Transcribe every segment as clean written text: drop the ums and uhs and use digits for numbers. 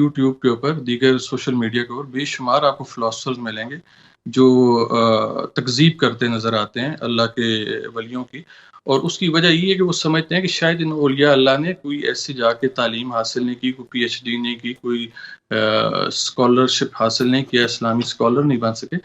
YouTube کے اوپر، دیگر سوشل میڈیا کے اوپر بے شمار آپ کو فلاسفرز ملیں گے جو تکذیب کرتے نظر آتے ہیں اللہ کے ولیوں کی، اور اس کی وجہ یہ ہے کہ وہ سمجھتے ہیں کہ شاید ان اولیاء اللہ نے کوئی ایسی جا کے تعلیم حاصل نہیں کی، کوئی پی ایچ ڈی نہیں کی، کوئی اسکالرشپ حاصل نہیں کیا، اسلامی اسکالر نہیں بن سکے۔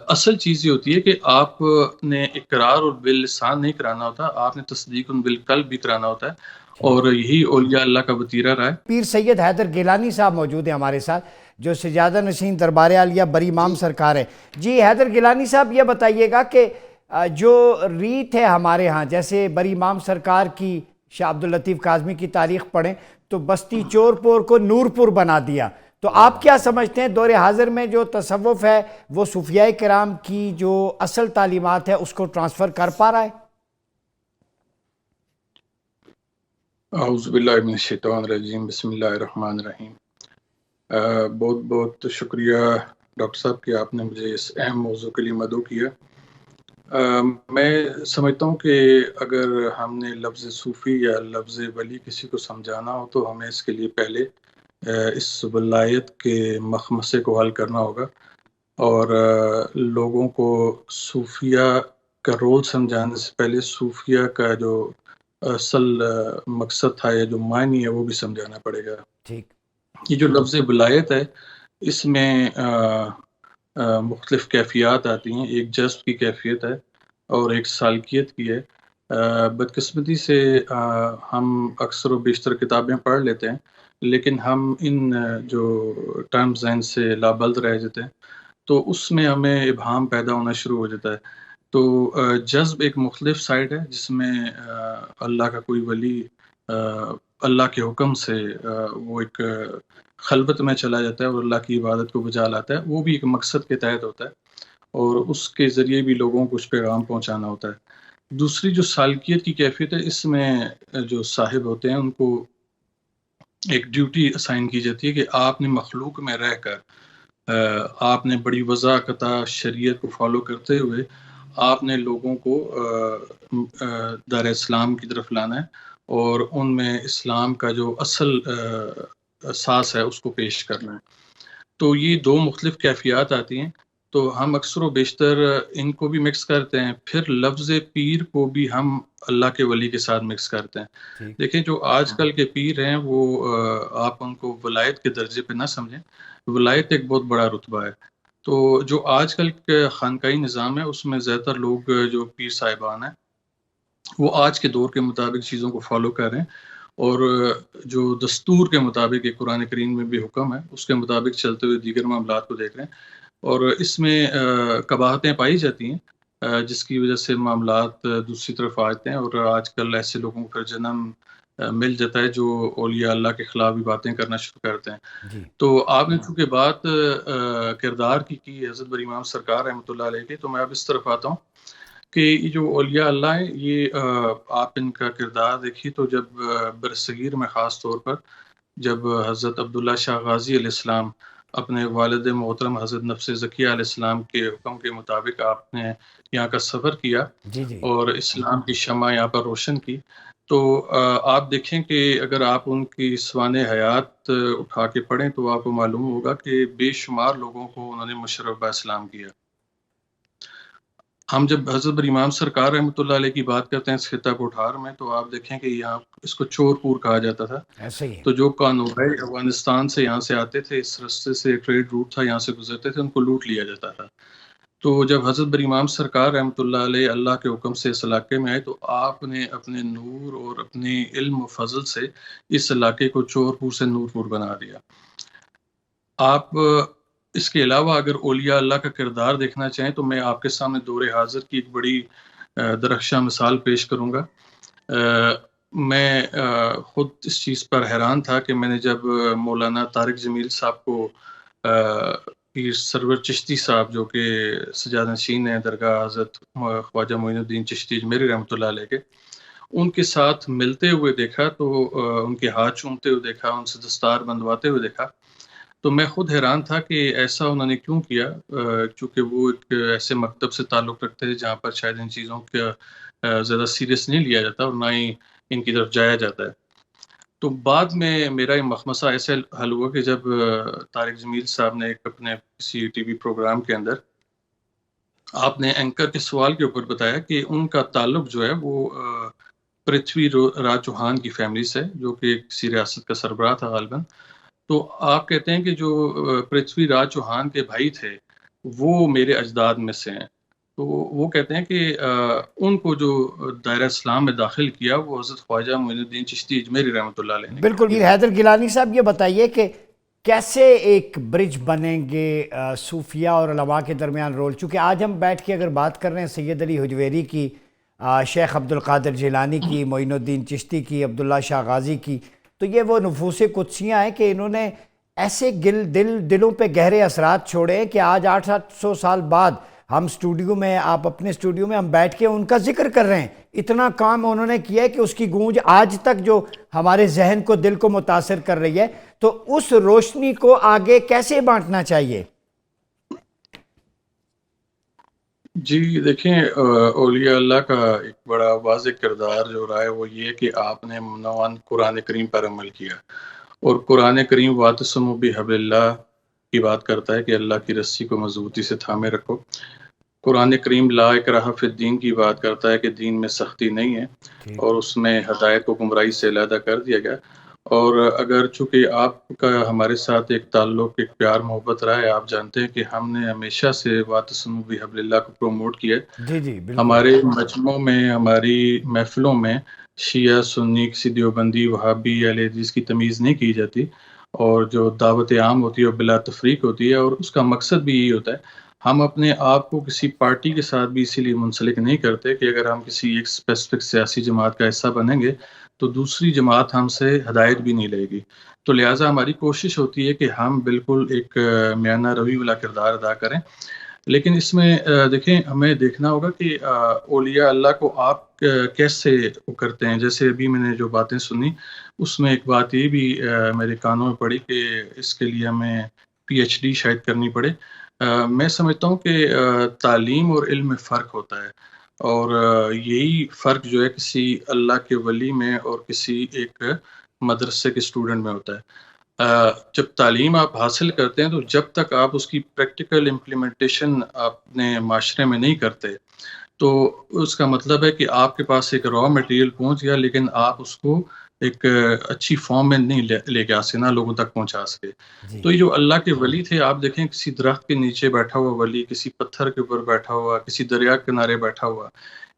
اصل چیز یہ ہوتی ہے کہ آپ نے اقرار اور باللسان نہیں کرانا ہوتا، آپ نے تصدیق بالقلب بھی کرانا ہوتا ہے، اور یہی اولیاء اللہ کا وتیرہ رہا ہے۔ پیر سید حیدر گیلانی صاحب موجود ہیں ہمارے ساتھ، جو سجادہ نشین دربار عالیہ بری امام سرکار ہے۔ جی حیدر گیلانی صاحب، یہ بتائیے گا کہ جو ریت ہے ہمارے ہاں، جیسے بری امام سرکار کی شاہ عبداللطیف کاظمی کی تاریخ پڑھیں تو بستی چور پور کو نور پور بنا دیا، تو آپ کیا سمجھتے ہیں دور حاضر میں جو تصوف ہے وہ صوفیاء کرام کی جو اصل تعلیمات ہے اس کو ٹرانسفر کر پا رہا ہے؟ اعوذ باللہ من الشیطان الرجیم، بسم اللہ الرحمن الرحیم۔ بہت بہت شکریہ ڈاکٹر صاحب کہ آپ نے مجھے اس اہم موضوع کے لیے مدعو کیا۔ میں سمجھتا ہوں کہ اگر ہم نے لفظ صوفی یا لفظ ولی کسی کو سمجھانا ہو تو ہمیں اس کے لیے پہلے اس ولایت کے مخمصے کو حل کرنا ہوگا، اور لوگوں کو صوفیہ کا رول سمجھانے سے پہلے صوفیہ کا جو اصل مقصد تھا یا جو معنی ہے وہ بھی سمجھانا پڑے گا۔ ٹھیک، یہ جو لفظ ولایت ہے اس میں مختلف کیفیات آتی ہیں، ایک جذب کی کیفیت ہے اور ایک سالکیت کی ہے۔ بدقسمتی سے ہم اکثر و بیشتر کتابیں پڑھ لیتے ہیں لیکن ہم ان جو ٹرمز ہیں ان سے لابلد رہ جاتے ہیں، تو اس میں ہمیں ابہام پیدا ہونا شروع ہو جاتا ہے۔ تو جذب ایک مختلف سائڈ ہے جس میں اللہ کا کوئی ولی اللہ کے حکم سے وہ ایک خلوت میں چلا جاتا ہے اور اللہ کی عبادت کو بجا لاتا ہے، وہ بھی ایک مقصد کے تحت ہوتا ہے اور اس کے ذریعے بھی لوگوں کو کچھ پیغام پہنچانا ہوتا ہے۔ دوسری جو سالکیت کی کیفیت ہے، اس میں جو صاحب ہوتے ہیں ان کو ایک ڈیوٹی اسائن کی جاتی ہے کہ آپ نے مخلوق میں رہ کر آپ نے بڑی وضاحت شریعت کو فالو کرتے ہوئے آپ نے لوگوں کو دار اسلام کی طرف لانا ہے اور ان میں اسلام کا جو اصل اساس ہے اس کو پیش کرنا ہے۔ تو یہ دو مختلف کیفیات آتی ہیں، تو ہم اکثر و بیشتر ان کو بھی مکس کرتے ہیں، پھر لفظ پیر کو بھی ہم اللہ کے ولی کے ساتھ مکس کرتے ہیں۔ دیکھیں جو آج کل کے پیر ہیں وہ آپ ان کو ولایت کے درجے پہ نہ سمجھیں، ولایت ایک بہت بڑا رتبہ ہے۔ تو جو آج کل کے خانقاہی نظام ہے اس میں زیادہ تر لوگ جو پیر صاحبان ہیں وہ آج کے دور کے مطابق چیزوں کو فالو کر رہے ہیں، اور جو دستور کے مطابق قرآن کریم میں بھی حکم ہے اس کے مطابق چلتے ہوئے دیگر معاملات کو دیکھ رہے ہیں، اور اس میں قباحتیں پائی جاتی ہیں جس کی وجہ سے معاملات دوسری طرف آتے ہیں، اور آج کل ایسے لوگوں کا جنم مل جاتا ہے جو اولیاء اللہ کے خلاف بھی باتیں کرنا شروع کرتے ہیں۔ تو آپ نے چونکہ بات کردار کی حضرت بری امام سرکار رحمۃ اللہ علیہ کی، تو میں اب اس طرف آتا ہوں کہ یہ جو اولیاء اللہ ہیں یہ آپ ان کا کردار دیکھیے تو جب برصغیر میں خاص طور پر جب حضرت عبداللہ شاہ غازی علیہ السلام اپنے والد محترم حضرت نفس زکیہ علیہ السلام کے حکم کے مطابق آپ نے یہاں کا سفر کیا اور اسلام کی شمع یہاں پر روشن کی، تو آپ دیکھیں کہ اگر آپ ان کی سوان حیات اٹھا کے پڑھیں تو آپ کو معلوم ہوگا کہ بے شمار لوگوں کو انہوں نے مشرف اسلام کیا۔ ہم جب حضرت بری امام سرکار رحمۃ اللہ علیہ کی بات کرتے ہیں اس خطہ کوٹھار میں، تو آپ دیکھیں کہ یہاں اس کو چور پور کہا جاتا تھا، تو جو قانون افغانستان سے یہاں سے آتے تھے، اس رستے سے ٹریڈ روٹ تھا، یہاں سے گزرتے تھے، ان کو لوٹ لیا جاتا تھا۔ تو جب حضرت بری امام سرکار رحمۃ اللہ علیہ اللہ کے حکم سے اس علاقے میں آئے تو آپ نے اپنے نور اور اپنے علم و فضل سے اس علاقے کو چور پور سے نور پور بنا دیا۔ آپ اس کے علاوہ اگر اولیاء اللہ کا کردار دیکھنا چاہیں تو میں آپ کے سامنے دور حاضر کی ایک بڑی درخشاں مثال پیش کروں گا۔ میں خود اس چیز پر حیران تھا کہ میں نے جب مولانا طارق جمیل صاحب کو پیر سرور چشتی صاحب جو کہ سجادہ نشین ہیں درگاہ حضرت خواجہ معین الدین چشتی اجمیری رحمۃ اللہ علیہ کے، ان کے ساتھ ملتے ہوئے دیکھا تو ان کے ہاتھ چومتے ہوئے دیکھا، ان سے دستار بندھواتے ہوئے دیکھا، تو میں خود حیران تھا کہ ایسا انہوں نے کیوں کیا، چونکہ وہ ایک ایسے مکتب سے تعلق رکھتے تھے جہاں پر شاید ان چیزوں کا زیادہ سیریس نہیں لیا جاتا اور نہ ہی ان کی طرف جایا جاتا ہے۔ تو بعد میں میرا یہ مخمصہ ایسے حل ہوا کہ جب طارق جمیل صاحب نے ایک اپنے کسی ٹی وی پروگرام کے اندر آپ نے اینکر کے سوال کے اوپر بتایا کہ ان کا تعلق جو ہے وہ پرتھوی راج چوہان کی فیملی سے، جو کہ کسی ریاست کا سربراہ تھا غالباً. تو آپ کہتے ہیں کہ جو پرتھوی راج چوہان کے بھائی تھے وہ میرے اجداد میں سے ہیں. تو وہ کہتے ہیں کہ ان کو جو دائرہ اسلام میں داخل کیا وہ حضرت خواجہ معین الدین چشتی اجمیری رحمۃ اللہ علیہ نے کیا. بالکل. حیدر گیلانی صاحب یہ بتائیے کہ کیسے ایک برج بنیں گے صوفیہ اور علماء کے درمیان رول، چونکہ آج ہم بیٹھ کے اگر بات کر رہے ہیں سید علی حجویری کی، شیخ عبد القادر جیلانی کی، معین الدین چشتی کی، عبداللہ شاہ غازی کی، تو یہ وہ نفوس قدسیاں ہیں کہ انہوں نے ایسے دلوں پہ گہرے اثرات چھوڑے ہیں کہ آج 800 سال بعد ہم اسٹوڈیو میں، آپ اپنے اسٹوڈیو میں ہم بیٹھ کے ان کا ذکر کر رہے ہیں. اتنا کام انہوں نے کیا ہے کہ اس کی گونج آج تک جو ہمارے ذہن کو، دل کو متاثر کر رہی ہے. تو اس روشنی کو آگے کیسے بانٹنا چاہیے؟ جی دیکھیں، اولیاء اللہ کا ایک بڑا واضح کردار جو رہا ہے وہ یہ کہ آپ نے منوان قرآن کریم پر عمل کیا، اور قرآن کریم واعتصموا بحبل اللہ کی بات کرتا ہے کہ اللہ کی رسی کو مضبوطی سے تھامے رکھو. قرآن کریم لا اکراہ فی الدین کی بات کرتا ہے کہ دین میں سختی نہیں ہے، اور اس میں ہدایت کو گمراہی سے علیحدہ کر دیا گیا. اور اگر چونکہ آپ کا ہمارے ساتھ ایک تعلق، ایک پیار محبت رہا ہے، آپ جانتے ہیں کہ ہم نے ہمیشہ سے واعتصموا بحبل اللہ کو پروموٹ کیا. جی جی بالکل. ہمارے مجمعوں میں، ہماری محفلوں میں شیعہ سنی، کسی دیوبندی وہابی اہل حدیث کی تمیز نہیں کی جاتی، اور جو دعوت عام ہوتی ہے وہ بلا تفریق ہوتی ہے، اور اس کا مقصد بھی یہی ہوتا ہے. ہم اپنے آپ کو کسی پارٹی کے ساتھ بھی اسی لیے منسلک نہیں کرتے کہ اگر ہم کسی ایک اسپیسیفک سیاسی جماعت کا حصہ بنیں گے تو دوسری جماعت ہم سے ہدایت بھی نہیں لے گی. تو لہٰذا ہماری کوشش ہوتی ہے کہ ہم بالکل ایک میانہ روی والا کردار ادا کریں. لیکن اس میں دیکھیں، ہمیں دیکھنا ہوگا کہ اولیاء اللہ کو آپ کیسے کرتے ہیں. جیسے ابھی میں نے جو باتیں سنی اس میں ایک بات یہ بھی میرے کانوں میں پڑی کہ اس کے لیے ہمیں پی ایچ ڈی شاید کرنی پڑے. میں سمجھتا ہوں کہ تعلیم اور علم میں فرق ہوتا ہے، اور یہی فرق جو ہے کسی اللہ کے ولی میں اور کسی ایک مدرسے کے اسٹوڈنٹ میں ہوتا ہے. جب تعلیم آپ حاصل کرتے ہیں تو جب تک آپ اس کی پریکٹیکل امپلیمنٹیشن اپنے معاشرے میں نہیں کرتے تو اس کا مطلب ہے کہ آپ کے پاس ایک را مٹیریل پہنچ گیا، لیکن آپ اس کو ایک اچھی فارم میں نہیں لے کے آ سکے، نہ لوگوں تک پہنچا سکے. تو یہ جو اللہ کے ولی تھے، آپ دیکھیں کسی درخت کے نیچے بیٹھا ہوا ولی، کسی پتھر کے اوپر بیٹھا ہوا، کسی دریا کنارے بیٹھا ہوا،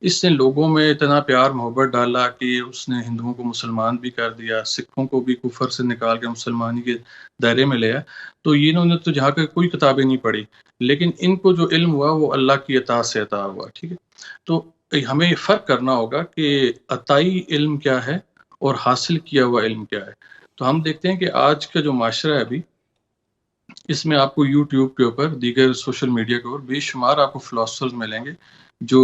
اس نے لوگوں میں اتنا پیار محبت ڈالا کہ اس نے ہندوؤں کو مسلمان بھی کر دیا، سکھوں کو بھی کفر سے نکال کے مسلمانی کے دائرے میں لیا. تو انہوں نے تو جہاں کوئی کتابیں نہیں پڑھی، لیکن ان کو جو علم ہوا وہ اللہ کی عطا سے عطا ہوا. ٹھیک ہے، تو ہمیں یہ فرق کرنا ہوگا کہ عطائی علم کیا ہے اور حاصل کیا ہوا علم کیا ہے. تو ہم دیکھتے ہیں کہ آج کا جو معاشرہ ہے ابھی، اس میں آپ کو یوٹیوب کے اوپر، دیگر سوشل میڈیا کے اوپر بے شمار آپ کو فلاسفرز ملیں گے جو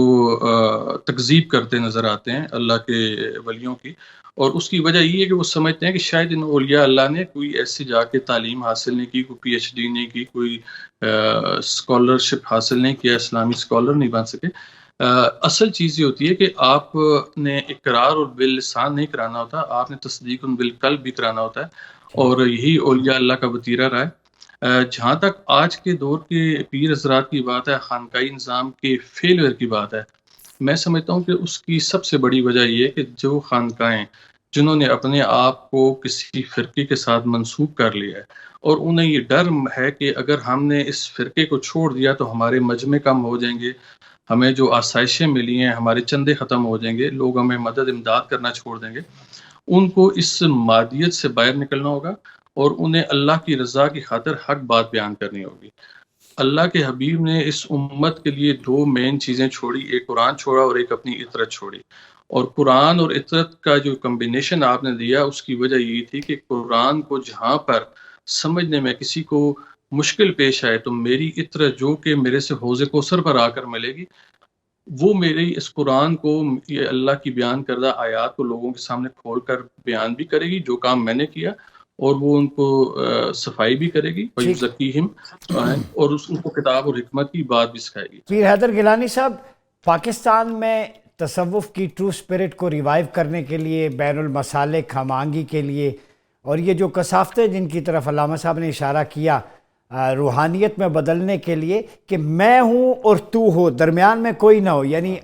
تکذیب کرتے نظر آتے ہیں اللہ کے ولیوں کی. اور اس کی وجہ یہ ہے کہ وہ سمجھتے ہیں کہ شاید ان اولیاء اللہ نے کوئی ایسی جا کے تعلیم حاصل نہیں کی، کوئی پی ایچ ڈی نہیں کی، کوئی اسکالرشپ حاصل نہیں کیا، اسلامی اسکالر نہیں بن سکے. اصل چیز یہ ہوتی ہے کہ آپ نے اقرار اور باللسان نہیں کرانا ہوتا، آپ نے تصدیق بالقلب بھی کرانا ہوتا ہے، اور یہی اولیاء اللہ کا وتیرہ رہا ہے. جہاں تک آج کے دور کے پیر حضرات کی بات ہے، خانقاہی نظام کے فیلئر کی بات ہے، میں سمجھتا ہوں کہ اس کی سب سے بڑی وجہ یہ ہے کہ جو خانقاہیں جنہوں نے اپنے آپ کو کسی فرقے کے ساتھ منسوب کر لیا ہے، اور انہیں یہ ڈر ہے کہ اگر ہم نے اس فرقے کو چھوڑ دیا تو ہمارے مجمع کم ہو جائیں گے، ہمیں جو آسائشیں ملی ہیں، ہمارے چندے ختم ہو جائیں گے، لوگ ہمیں مدد امداد کرنا چھوڑ دیں گے. ان کو اس مادیت سے باہر نکلنا ہوگا اور انہیں اللہ کی رضا کی خاطر حق بات بیان کرنی ہوگی. اللہ کے حبیب نے اس امت کے لیے دو مین چیزیں چھوڑی، ایک قرآن چھوڑا اور ایک اپنی عطرت چھوڑی. اور قرآن اور عطرت کا جو کمبینیشن آپ نے دیا، اس کی وجہ یہی تھی کہ قرآن کو جہاں پر سمجھنے میں کسی کو مشکل پیش آئے تو میری عطرت جو کہ میرے سے حوض کوثر پر آ کر ملے گی، وہ میری اس قرآن کو، یہ اللہ کی بیان کردہ آیات کو لوگوں کے سامنے کھول کر بیان بھی کرے گی، جو کام میں نے کیا، اور وہ ان کو صفائی بھی کرے گی، اور ان کو کتاب اور حکمت کی بات بھی سکھائے گی. پیر حیدر گیلانی صاحب، پاکستان میں تصوف کی ٹرو اسپرٹ کو ریوائیو کرنے کے لیے، بین المسالک ہم آہنگی کے لیے، اور یہ جو کثافتیں جن کی طرف علامہ صاحب نے اشارہ کیا روحانیت میں بدلنے کے لیے کہ میں ہوں اور تو ہو، درمیان میں کوئی نہ ہو، یعنی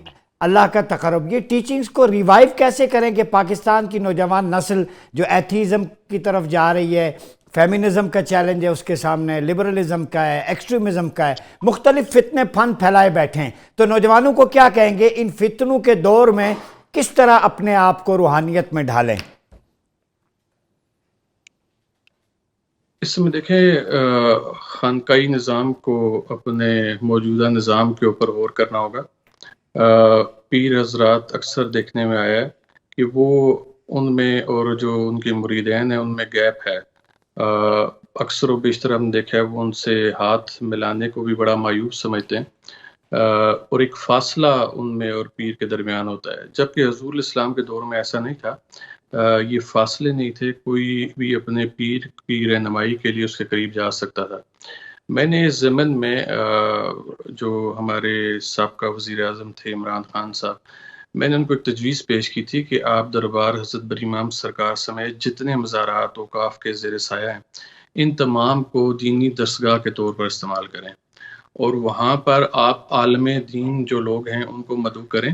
اللہ کا تقرب، یہ ٹیچنگز کو ریوائیو کیسے کریں کہ پاکستان کی نوجوان نسل جو ایتھیزم کی طرف جا رہی ہے، فیمنزم کا چیلنج ہے اس کے سامنے، لبرلزم کا ہے، ایکسٹریمزم کا ہے، مختلف فتنے پھن پھیلائے بیٹھے ہیں، تو نوجوانوں کو کیا کہیں گے ان فتنوں کے دور میں کس طرح اپنے آپ کو روحانیت میں ڈھالیں؟ اس میں دیکھیں خانقائی نظام کو اپنے موجودہ نظام کے اوپر غور کرنا ہوگا۔ پیر حضرات اکثر دیکھنے میں آیا ہے کہ وہ ان میں اور جو ان کے مریدین ہیں ان میں گیپ ہے۔ اکثر و بیشتر ہم دیکھا ہے وہ ان سے ہاتھ ملانے کو بھی بڑا مایوس سمجھتے ہیں، اور ایک فاصلہ ان میں اور پیر کے درمیان ہوتا ہے، جبکہ حضور اسلام کے دور میں ایسا نہیں تھا۔ یہ فاصلے نہیں تھے، کوئی بھی اپنے پیر کی رہنمائی کے لیے اس کے قریب جا سکتا تھا۔ میں نے اس ضمن میں جو ہمارے سابقہ وزیر اعظم تھے عمران خان صاحب، میں نے ان کو ایک تجویز پیش کی تھی کہ آپ دربار حضرت بری امام سرکار سمیت جتنے مزارات اوقاف کے زیر سایہ ہیں ان تمام کو دینی درسگاہ کے طور پر استعمال کریں، اور وہاں پر آپ عالم دین جو لوگ ہیں ان کو مدعو کریں،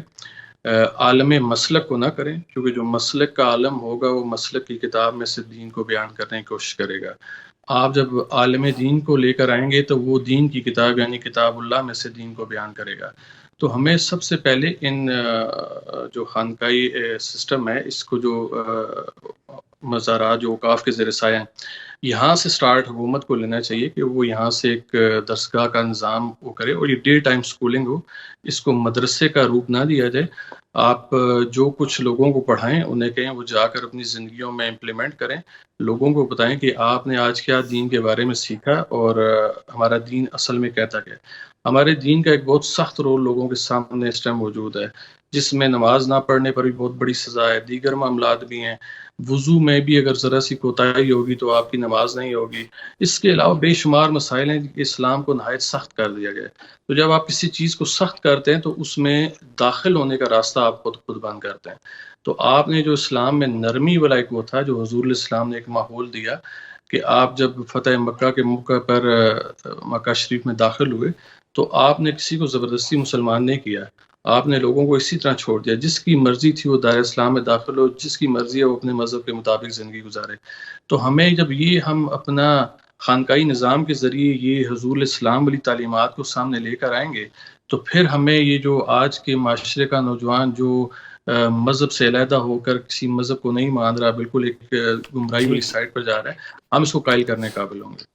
عالم مسلک کو نہ کریں، کیونکہ جو مسلک کا عالم ہوگا وہ مسلک کی کتاب میں سے دین کو بیان کرنے کی کوشش کرے گا۔ آپ جب عالم دین کو لے کر آئیں گے تو وہ دین کی کتاب یعنی کتاب اللہ میں سے دین کو بیان کرے گا۔ تو ہمیں سب سے پہلے ان جو خانقائی سسٹم ہے اس کو جو مزارات جو اوقاف کے زیر سایہ ہیں یہاں سے سٹارٹ حکومت کو لینا چاہیے کہ وہ یہاں سے ایک درسگاہ کا نظام وہ کرے، اور یہ ڈے ٹائم سکولنگ ہو، اس کو مدرسے کا روپ نہ دیا جائے۔ آپ جو کچھ لوگوں کو پڑھائیں انہیں کہیں وہ جا کر اپنی زندگیوں میں امپلیمنٹ کریں، لوگوں کو بتائیں کہ آپ نے آج کیا دین کے بارے میں سیکھا اور ہمارا دین اصل میں کہتا کیا ہے۔ ہمارے دین کا ایک بہت سخت رول لوگوں کے سامنے اس ٹائم موجود ہے، جس میں نماز نہ پڑھنے پر بھی بہت بڑی سزا ہے، دیگر معاملات بھی ہیں، وضو میں بھی اگر ذرا سی کوتاہی ہوگی تو آپ کی نماز نہیں ہوگی۔ اس کے علاوہ بے شمار مسائل ہیں کہ اسلام کو نہایت سخت کر دیا گیا ہے۔ تو جب آپ کسی چیز کو سخت کرتے ہیں تو اس میں داخل ہونے کا راستہ آپ خود بند کرتے ہیں۔ تو آپ نے جو اسلام میں نرمی والا ایک وہ تھا جو حضور الاسلام نے ایک ماحول دیا کہ آپ جب فتح مکہ کے موقع پر مکہ شریف میں داخل ہوئے تو آپ نے کسی کو زبردستی مسلمان نہیں کیا، آپ نے لوگوں کو اسی طرح چھوڑ دیا، جس کی مرضی تھی وہ دار اسلام میں داخل ہو، جس کی مرضی ہے وہ اپنے مذہب کے مطابق زندگی گزارے۔ تو ہمیں جب یہ ہم اپنا خانقائی نظام کے ذریعے یہ حضور اسلام والی تعلیمات کو سامنے لے کر آئیں گے تو پھر ہمیں یہ جو آج کے معاشرے کا نوجوان جو مذہب سے علیحدہ ہو کر کسی مذہب کو نہیں مان رہا، بالکل ایک گمراہی والی سائٹ پر جا رہا ہے، ہم اس کو قائل کرنے قابل ہوں گے۔